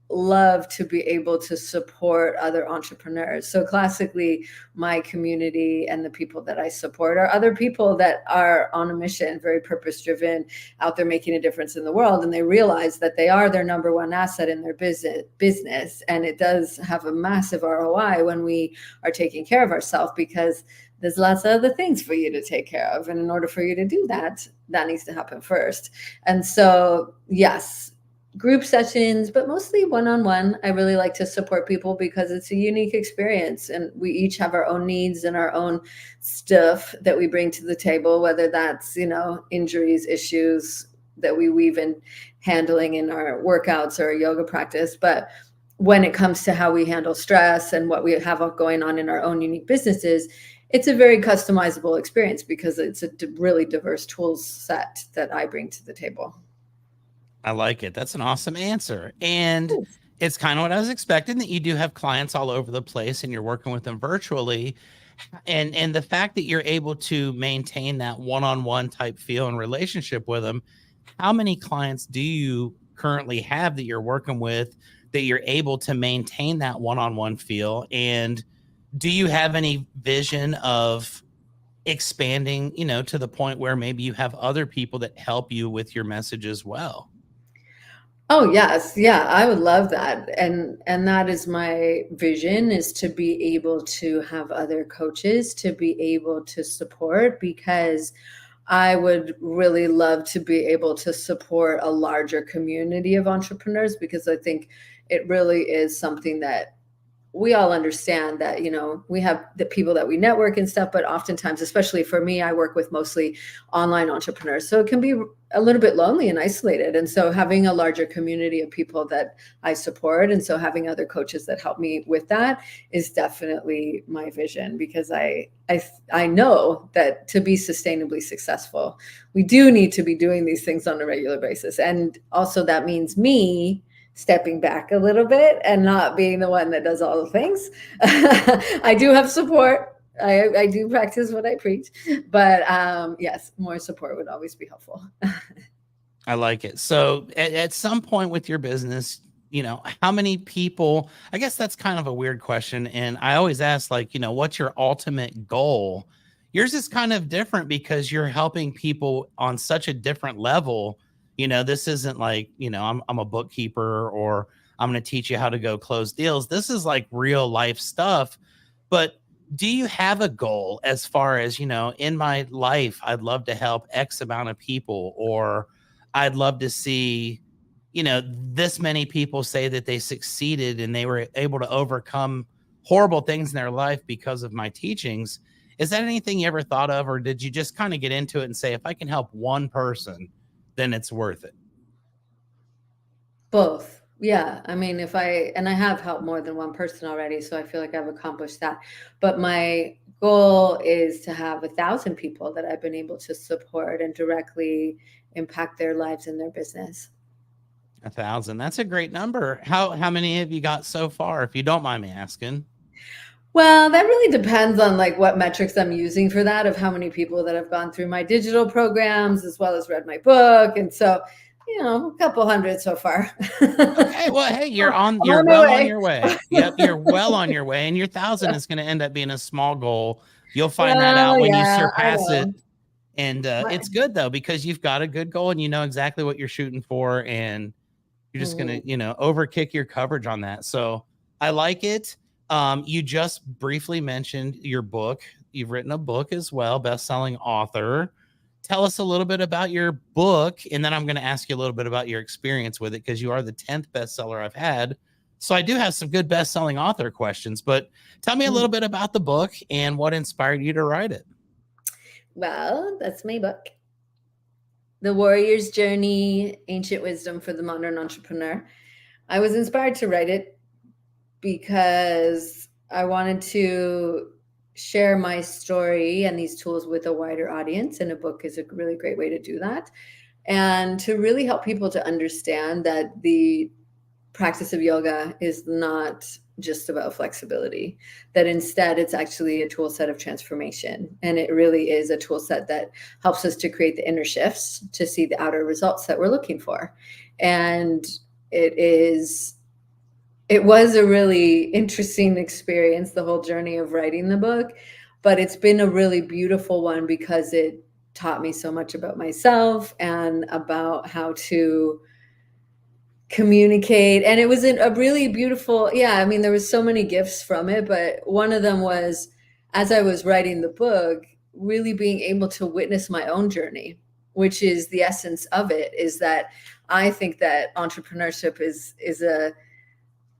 love to be able to support other entrepreneurs. So classically, my community and the people that I support are other people that are on a mission, very purpose driven, out there making a difference in the world. And they realize that they are their number one asset in their business. And it does have a massive ROI when we are taking care of ourselves, because there's lots of other things for you to take care of. And in order for you to do that, that needs to happen first. And so, yes, group sessions, but mostly one-on-one. I really like to support people because it's a unique experience, and we each have our own needs and our own stuff that we bring to the table, whether that's, injuries, issues that we weave in handling in our workouts or yoga practice. But when it comes to how we handle stress and what we have going on in our own unique businesses, it's a very customizable experience because it's a really diverse tool set that I bring to the table. I like it. That's an awesome answer. And it's kind of what I was expecting, that you do have clients all over the place and you're working with them virtually. And the fact that you're able to maintain that one-on-one type feel and relationship with them, how many clients do you currently have that you're working with that you're able to maintain that one-on-one feel? And do you have any vision of expanding, to the point where maybe you have other people that help you with your message as well? Oh, yes. Yeah, I would love that. And that is my vision, is to be able to have other coaches to be able to support, because I would really love to be able to support a larger community of entrepreneurs, because I think it really is something that we all understand, that, we have the people that we network and stuff, but oftentimes, especially for me, I work with mostly online entrepreneurs, so it can be a little bit lonely and isolated. And so having a larger community of people that I support, and so having other coaches that help me with that, is definitely my vision, because I know that to be sustainably successful, we do need to be doing these things on a regular basis. And also that means me stepping back a little bit and not being the one that does all the things. I do have support. I do practice what I preach, but yes, more support would always be helpful. I like it. So at some point with your business, how many people, I guess that's kind of a weird question. And I always ask, like, what's your ultimate goal? Yours is kind of different because you're helping people on such a different level. This isn't like, I'm a bookkeeper, or I'm going to teach you how to go close deals. This is like real life stuff. But do you have a goal as far as, in my life, I'd love to help X amount of people, or I'd love to see, this many people say that they succeeded and they were able to overcome horrible things in their life because of my teachings? Is that anything you ever thought of, or did you just kind of get into it and say, if I can help one person, then it's worth it? Both. Yeah. I mean, and I have helped more than one person already, so I feel like I've accomplished that. But my goal is to have 1,000 people that I've been able to support and directly impact their lives and their business. 1,000. That's a great number. How many have you got so far, if you don't mind me asking? Well, that really depends on like what metrics I'm using for that, of how many people that have gone through my digital programs as well as read my book. And so, a couple hundred so far. Okay, well, hey, I'm you're on my well on way. your way. Yep, you're well on your way, and your 1,000 is going to end up being a small goal. You'll find that out Well, when you yeah, I surpass it. know. And My- it's good though, because you've got a good goal and you know exactly what you're shooting for, and you're just gonna, Mhm. overkick your coverage on that. So I like it. You just briefly mentioned your book. You've written a book as well, best-selling author. Tell us a little bit about your book, and then I'm going to ask you a little bit about your experience with it, because you are the 10th bestseller I've had. So I do have some good best-selling author questions, but tell me a little Mm. bit about the book and what inspired you to write it. Well, that's my book. The Warrior's Journey, Ancient Wisdom for the Modern Entrepreneur. I was inspired to write it because I wanted to share my story and these tools with a wider audience, and a book is a really great way to do that. And to really help people to understand that the practice of yoga is not just about flexibility, that instead it's actually a tool set of transformation. And it really is a tool set that helps us to create the inner shifts to see the outer results that we're looking for. And it is it was a really interesting experience, the whole journey of writing the book, but it's been a really beautiful one because it taught me so much about myself and about how to communicate. And it was a really beautiful, yeah, I mean, there was so many gifts from it, but one of them was, as I was writing the book, really being able to witness my own journey, which is the essence of it, is that I think that entrepreneurship is a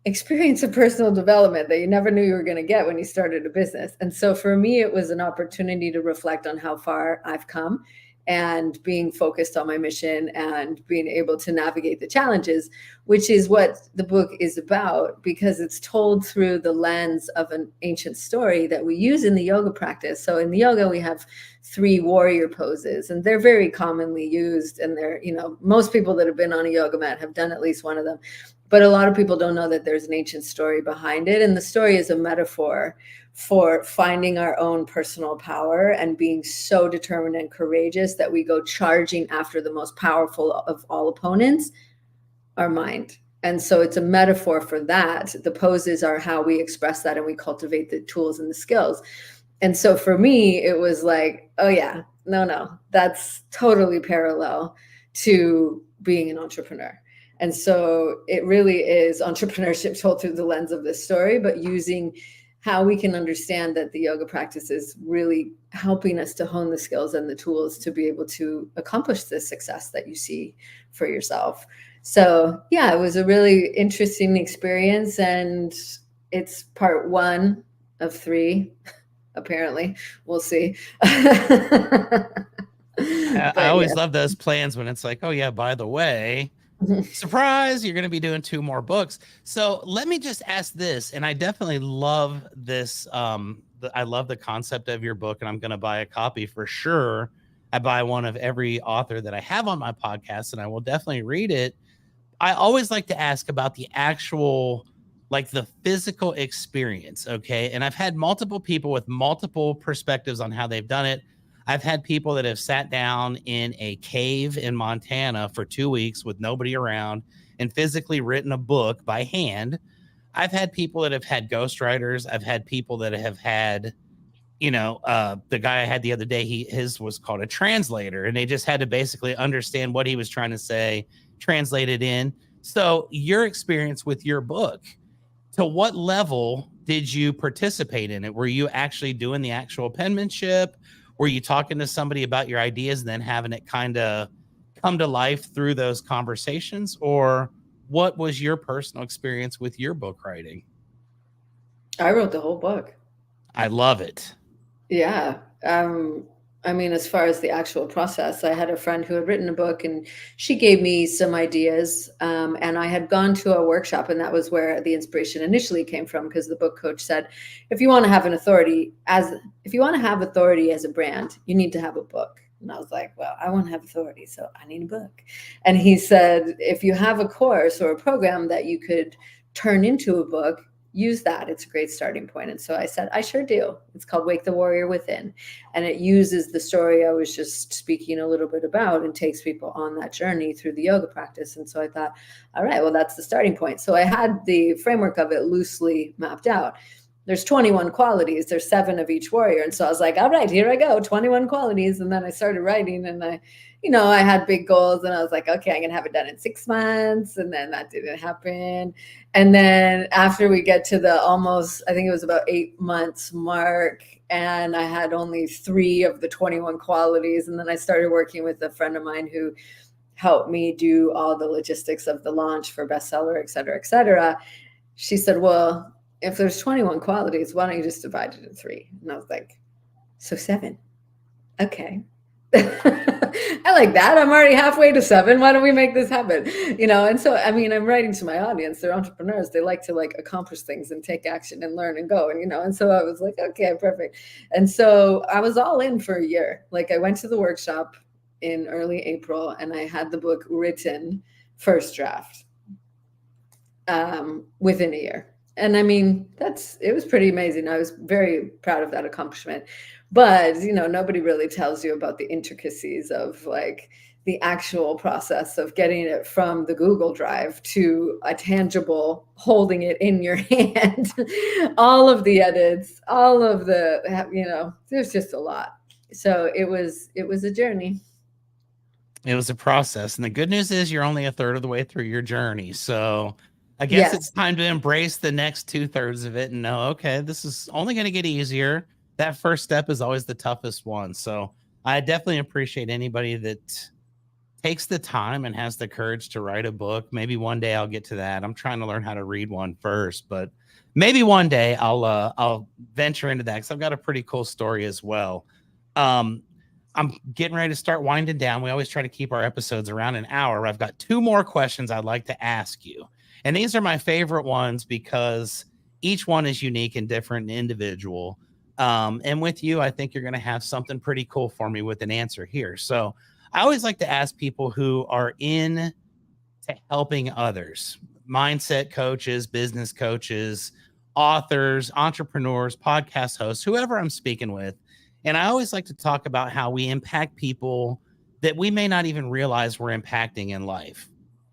experience of personal development that you never knew you were going to get when you started a business. And so for me, it was an opportunity to reflect on how far I've come, and being focused on my mission and being able to navigate the challenges, which is what the book is about, because it's told through the lens of an ancient story that we use in the yoga practice. So in the yoga, we have 3 warrior poses, and they're very commonly used. And they're, most people that have been on a yoga mat have done at least one of them. But a lot of people don't know that there's an ancient story behind it. And the story is a metaphor for finding our own personal power and being so determined and courageous that we go charging after the most powerful of all opponents, our mind. And so it's a metaphor for that. The poses are how we express that, and we cultivate the tools and the skills. And so for me, it was like, oh yeah, no, that's totally parallel to being an entrepreneur. And so it really is entrepreneurship told through the lens of this story, but using how we can understand that the yoga practice is really helping us to hone the skills and the tools to be able to accomplish the success that you see for yourself. So yeah, it was a really interesting experience, and it's part 1 of 3, apparently. We'll see. I But always yeah. love those plans when it's like, oh yeah, by the way, surprise, you're going to be doing 2 more books. So let me just ask this, and I definitely love this. I love the concept of your book, and I'm going to buy a copy for sure. I buy one of every author that I have on my podcast, and I will definitely read it. I always like to ask about the actual, like the physical experience. Okay. And I've had multiple people with multiple perspectives on how they've done it. I've had people that have sat down in a cave in Montana for 2 weeks with nobody around and physically written a book by hand. I've had people that have had ghostwriters. I've had people that have had, the guy I had the other day, his was called a translator, and they just had to basically understand what he was trying to say, translate it in. So your experience with your book, to what level did you participate in it? Were you actually doing the actual penmanship? Were you talking to somebody about your ideas and then having it kind of come to life through those conversations? Or what was your personal experience with your book writing? I wrote the whole book. I love it. Yeah. I mean, as far as the actual process, I had a friend who had written a book, and she gave me some ideas. And I had gone to a workshop, and that was where the inspiration initially came from, because the book coach said, if you want to have authority as a brand, you need to have a book. And I was like, well, I want to have authority, so I need a book. And he said, if you have a course or a program that you could turn into a book, use that. It's a great starting point. And so I said, I sure do. It's called Wake the Warrior Within. And it uses the story I was just speaking a little bit about and takes people on that journey through the yoga practice. And so I thought, all right, well, that's the starting point. So I had the framework of it loosely mapped out. There's 21 qualities. There's 7 of each warrior. And so I was like, all right, here I go, 21 qualities. And then I started writing, and I had big goals, and I was like, okay, I'm going to have it done in 6 months. And then that didn't happen. And then after we get to the almost, I think it was about 8 months mark, and I had only 3 of the 21 qualities. And then I started working with a friend of mine who helped me do all the logistics of the launch for Bestseller, et cetera, et cetera. She said, well, if there's 21 qualities, why don't you just divide it in 3? And I was like, so 7. Okay. I like that. I'm already halfway to 7. Why don't we make this happen? And so, I mean, I'm writing to my audience. They're entrepreneurs. They like to accomplish things and take action and learn and go. And so I was like, okay, perfect. And so I was all in for a year. I went to the workshop in early April, and I had the book written, first draft, within a year. And I mean, it was pretty amazing. I was very proud of that accomplishment. But, nobody really tells you about the intricacies of the actual process of getting it from the Google Drive to a tangible, holding it in your hand, all of the edits, all of there's just a lot. So it was a journey. It was a process. And the good news is you're only a third of the way through your journey. So I guess Yes. it's time to embrace the next 2/3 of it and know, okay, this is only going to get easier. That first step is always the toughest one. So I definitely appreciate anybody that takes the time and has the courage to write a book. Maybe one day I'll get to that. I'm trying to learn how to read one first, but maybe one day I'll venture into that, because I've got a pretty cool story as well. I'm getting ready to start winding down. We always try to keep our episodes around an hour. I've got 2 more questions I'd like to ask you. And these are my favorite ones because each one is unique and different and individual. And with you, I think you're going to have something pretty cool for me with an answer here. So I always like to ask people who are in to helping others, mindset coaches, business coaches, authors, entrepreneurs, podcast hosts, whoever I'm speaking with. And I always like to talk about how we impact people that we may not even realize we're impacting in life.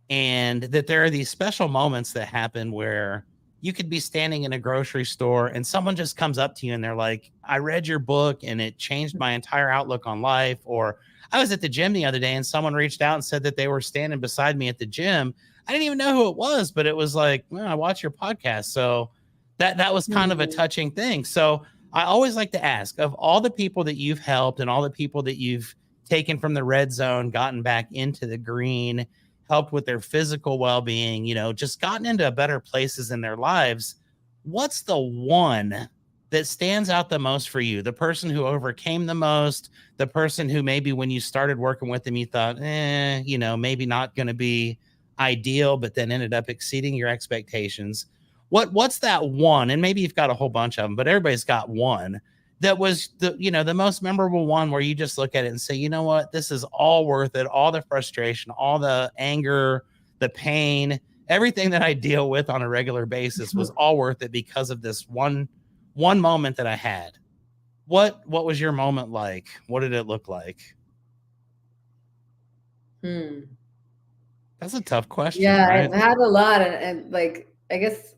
And that there are these special moments that happen where you could be standing in a grocery store and someone just comes up to you and they're like, I read your book and it changed my entire outlook on life. Or I was at the gym the other day and someone reached out and said that they were standing beside me at the gym. I didn't even know who it was, but it was like, well, I watch your podcast. So that was kind of a Mhm. touching thing. So I always like to ask, of all the people that you've helped and all the people that you've taken from the red zone, gotten back into the green, helped with their physical well-being, just gotten into better places in their lives, what's the one that stands out the most for you? The person who overcame the most, the person who maybe when you started working with them, you thought, maybe not going to be ideal, but then ended up exceeding your expectations. What's that one? And maybe you've got a whole bunch of them, but everybody's got one that was the most memorable one where you just look at it and say, you know what, this is all worth it. All the frustration, all the anger, the pain, everything that I deal with on a regular basis was all worth it because of this one moment that I had. What was your moment like? What did it look like? Hmm. That's a tough question, Yeah, right? I've had a lot, and like I guess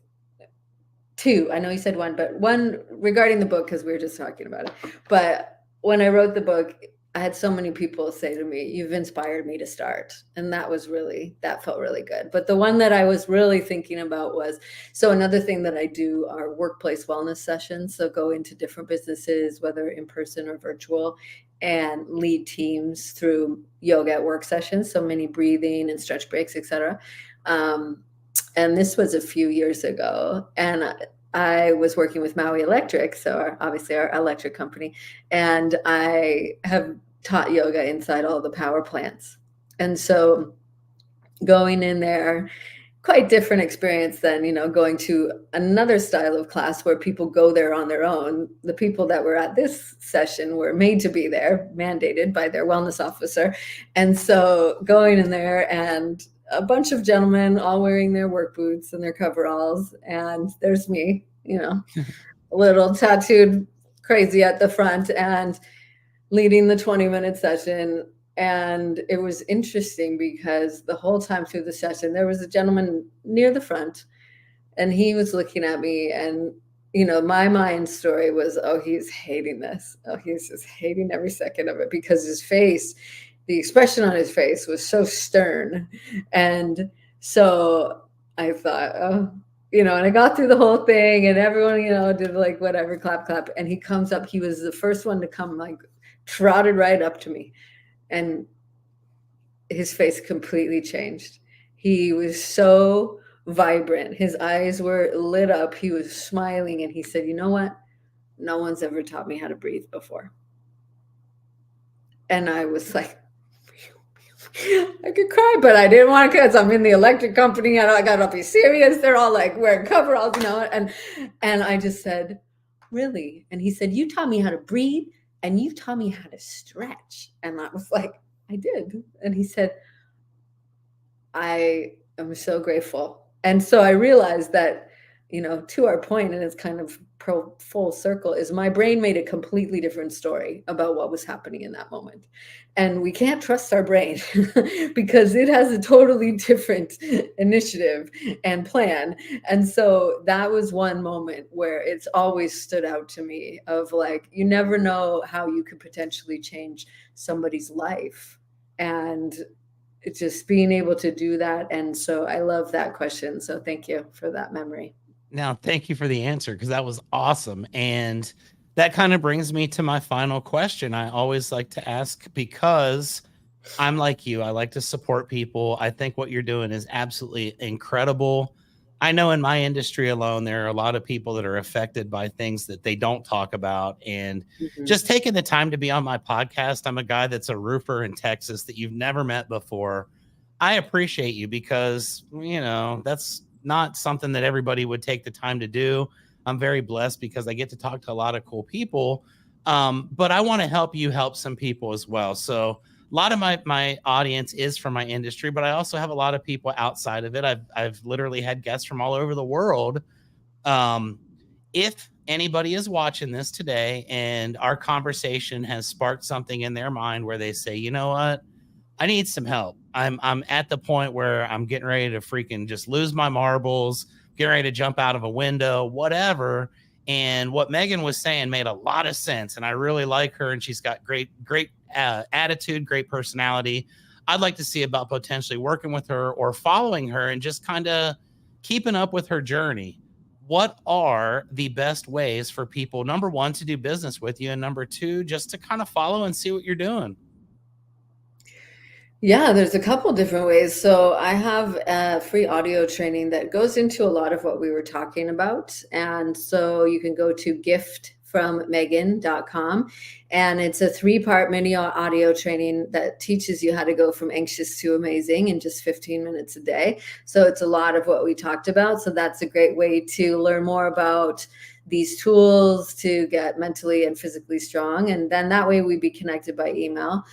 two. I know you said one, but one regarding the book because we were just talking about it. But when I wrote the book, I had so many people say to me, "You've inspired me to start," and that felt really good. But the one that I was really thinking about was so another thing that I do are workplace wellness sessions. So go into different businesses, whether in person or virtual, and lead teams through yoga at work sessions. So many breathing and stretch breaks, etc. Um, and this was a few years ago, and I was working with Maui Electric, so obviously our electric company, and I have taught yoga inside all the power plants. And so going in there, quite different experience than going to another style of class where people go there on their own. The people that were at this session were made to be there, mandated by their wellness officer. And so going in there, and a bunch of gentlemen all wearing their work boots and their coveralls, and there's me, a little tattooed crazy at the front, and leading the 20-minute session. And it was interesting because the whole time through the session, there was a gentleman near the front, and he was looking at me. And, my mind story was, oh, he's hating this. Oh, he's just hating every second of it because the expression on his face was so stern. And so I thought, oh, and I got through the whole thing, and everyone, did like whatever, clap, clap. And he comes up, he was the first one to come, like trotted right up to me, and his face completely changed. He was so vibrant. His eyes were lit up. He was smiling, and he said, "You know what? No one's ever taught me how to breathe before." And I was like, I could cry, but I didn't want to because I'm in the electric company. I gotta be serious. They're all like wearing coveralls, and I just said, "Really?" And he said, "You taught me how to breathe, and you taught me how to stretch." And I was like, "I did." And he said, "I am so grateful." And so I realized that, to our point, and it's kind of full circle, is my brain made a completely different story about what was happening in that moment. And we can't trust our brain because it has a totally different initiative and plan. And so that was one moment where it's always stood out to me of like, you never know how you could potentially change somebody's life. And it's just being able to do that. And so I love that question. So thank you for that memory. Now, thank you for the answer because that was awesome. And that kind of brings me to my final question. I always like to ask because I'm like you. I like to support people. I think what you're doing is absolutely incredible. I know in my industry alone, there are a lot of people that are affected by things that they don't talk about. And Mhm. just taking the time to be on my podcast, I'm a guy that's a roofer in Texas that you've never met before. I appreciate you because, that's not something that everybody would take the time to do. I'm very blessed because I get to talk to a lot of cool people. But I want to help you help some people as well. So a lot of my audience is from my industry, but I also have a lot of people outside of it. I've literally had guests from all over the world. Um, if anybody is watching this today and our conversation has sparked something in their mind where they say, you know what, I need some help. I'm at the point where I'm getting ready to freaking just lose my marbles, getting ready to jump out of a window, whatever. And what Megan was saying made a lot of sense, and I really like her, and she's got great attitude, great personality. I'd like to see about potentially working with her or following her and just kind of keeping up with her journey. What are the best ways for people, number one, to do business with you, and number two, just to kind of follow and see what you're doing? Yeah, there's a couple different ways. So I have a free audio training that goes into a lot of what we were talking about. And so you can go to giftfrommegan.com, and it's a 3-part mini audio training that teaches you how to go from anxious to amazing in just 15 minutes a day. So it's a lot of what we talked about. So that's a great way to learn more about these tools to get mentally and physically strong. And then that way we'd be connected by email.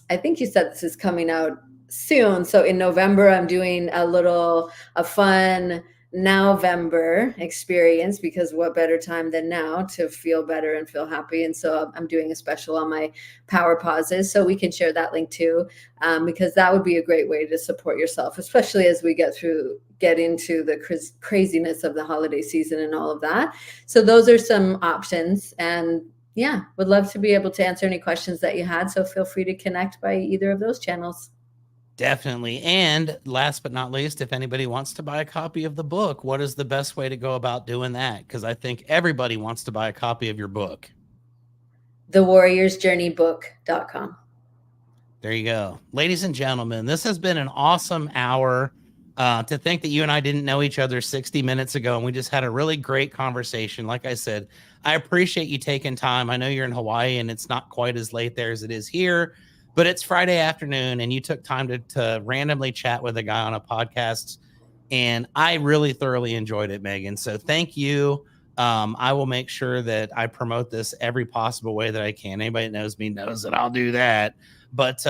I think you said this is coming out soon. So in November, I'm doing a fun November experience, because what better time than now to feel better and feel happy. And so I'm doing a special on my power pauses. So we can share that link too, because that would be a great way to support yourself, especially as we get into the craziness of the holiday season and all of that. So those are some options. And yeah, would love to be able to answer any questions that you had. So feel free to connect by either of those channels. Definitely. And last but not least, if anybody wants to buy a copy of the book, what is the best way to go about doing that? Because I think everybody wants to buy a copy of your book. thewarriorsjourneybook.com. There you go. Ladies and gentlemen, this has been an awesome hour. To think that you and I didn't know each other 60 minutes ago, and we just had a really great conversation. Like I said, I appreciate you taking time. I know you're in Hawaii and it's not quite as late there as it is here, but it's Friday afternoon and you took time to randomly chat with a guy on a podcast. And I really thoroughly enjoyed it, Megan. So thank you. I will make sure that I promote this every possible way that I can. Anybody that knows me knows that I'll do that. But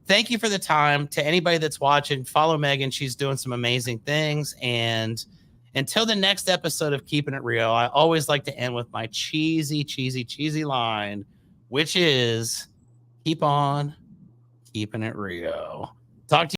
thank you for the time. To anybody that's watching, follow Megan. She's doing some amazing things. And until the next episode of Keeping It Real, I always like to end with my cheesy line, which is keep on keeping it real. Talk to you.